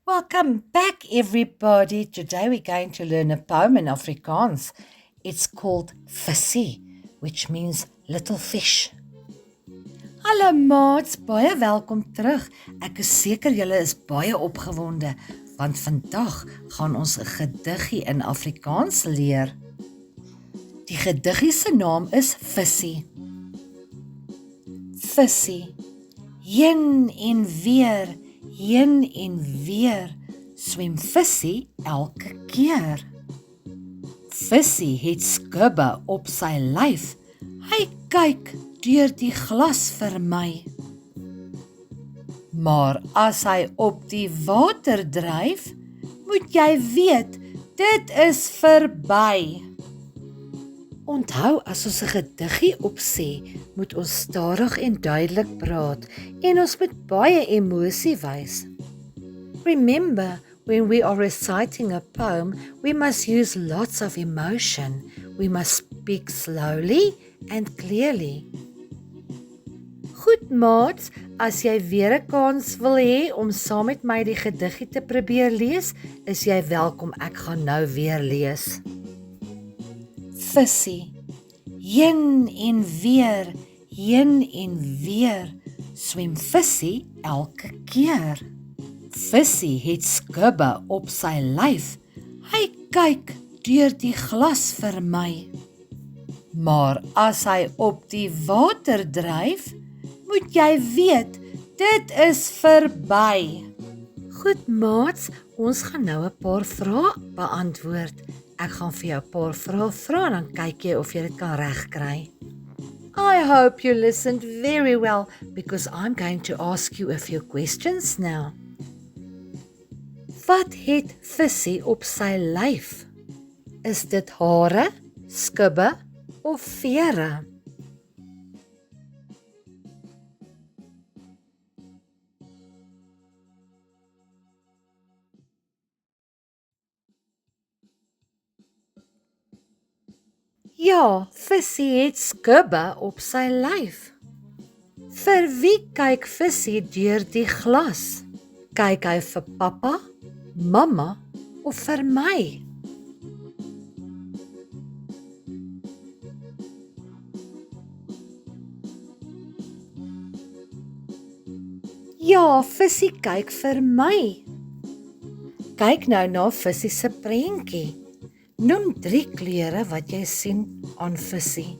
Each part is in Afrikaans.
Welcome back, everybody. Today we're going to learn a poem in Afrikaans. It's called Visie, which means little fish. Hallo maats, baie welkom terug. Ek is seker julle is baie opgewonde, want vandag gaan ons 'n gediggie in Afrikaans leer. Die gediggie se naam is Visie. Visie, heen en weer, swem visie elke keer. Visie het skubbe op sy lyf, hy kyk deur die glas vir my. Maar as hy op die water dryf, moet jy weet, dit is verby. Onthou, as ons 'n gediggie opsê, moet ons stadig en duidelik praat en ons moet baie emosie wys. Remember, when we are reciting a poem, we must use lots of emotion. We must speak slowly and clearly. Goed maats, as jy weer 'n kans wil hê om saam met my die gediggie te probeer lees, is jy welkom. Ek gaan nou weer lees. Visie, heen en weer, swem visie elke keer. Visie het skubbe op sy lyf, hy kyk deur die glas vir my. Maar as hy op die water dryf, moet jy weet, dit is verby. Goed maats, ons gaan nou 'n paar vrae beantwoord. Ek gaan vir jou 'n paar vrae vra en dan kyk jy of jy dit kan regkry. I hope you listened very well because I'm going to ask you a few questions now. Wat het visie op sy lyf? Is dit hare, skubbe of vere? Ja, visie het skubbe op sy lyf. Vir wie kyk visie deur die glas? Kyk hy vir pappa, mamma of vir my? Ja, visie kyk vir my. Kyk nou na visie se prentjie. Noem 3 kleure wat jy sien aan visie.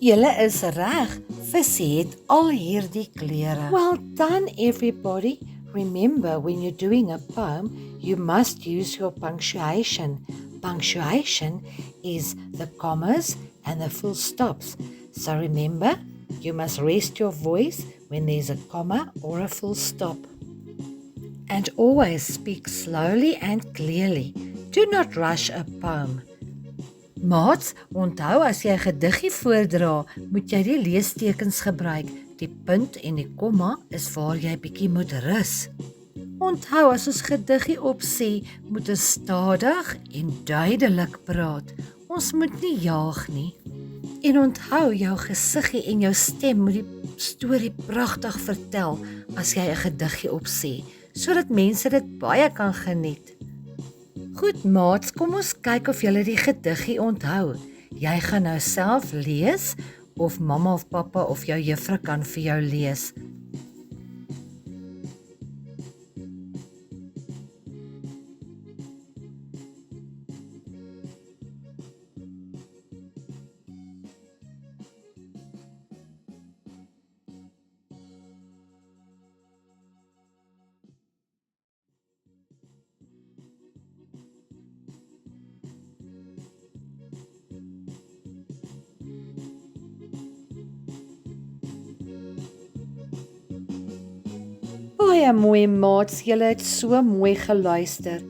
Julle is reg, visie het al hierdie kleure. Well done everybody. Remember, when you're doing a poem, you must use your punctuation. Punctuation is the commas and the full stops. So remember, you must rest your voice when there's a comma or a full stop. And always speak slowly and clearly. Do not rush a poem. Maats, onthou as jy 'n gediggie voordra, moet jy die leestekens gebruik. Die punt en die komma is waar jy bietjie moet rus. Onthou, as ons gediggie opsê, moet ons stadig en duidelik praat. Ons moet nie jaag nie. En onthou, jou gesiggie en jou stem moet die storie pragtig vertel as jy 'n gediggie opsê, sodat mense dit baie kan geniet. Goed maats, kom ons kyk of julle die gediggie onthou. Jy gaan nou self lees, of mamma of pappa of jou juffrou kan vir jou lees. Baie mooi maats, julle het so mooi geluister.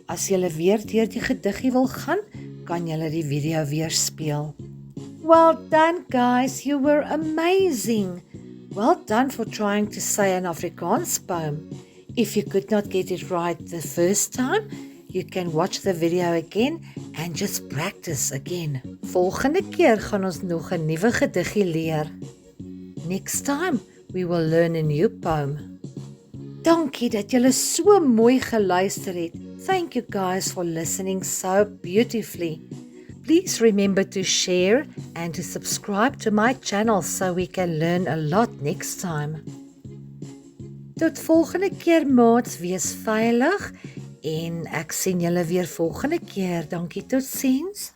As julle weer deur die gediggie wil gaan, kan julle die video weer speel. Well done guys, you were amazing. Well done for trying to say an Afrikaans poem. If you could not get it right the first time, you can watch the video again and just practice again. Volgende keer gaan ons nog 'n nuwe gediggie leer. Next time, we will learn a new poem. Dankie dat julle so mooi geluister het. Thank you guys for listening so beautifully. Please remember to share and to subscribe to my channel so we can learn a lot next time. Tot volgende keer maats, wees veilig en ek sien julle weer volgende keer. Dankie, totsiens.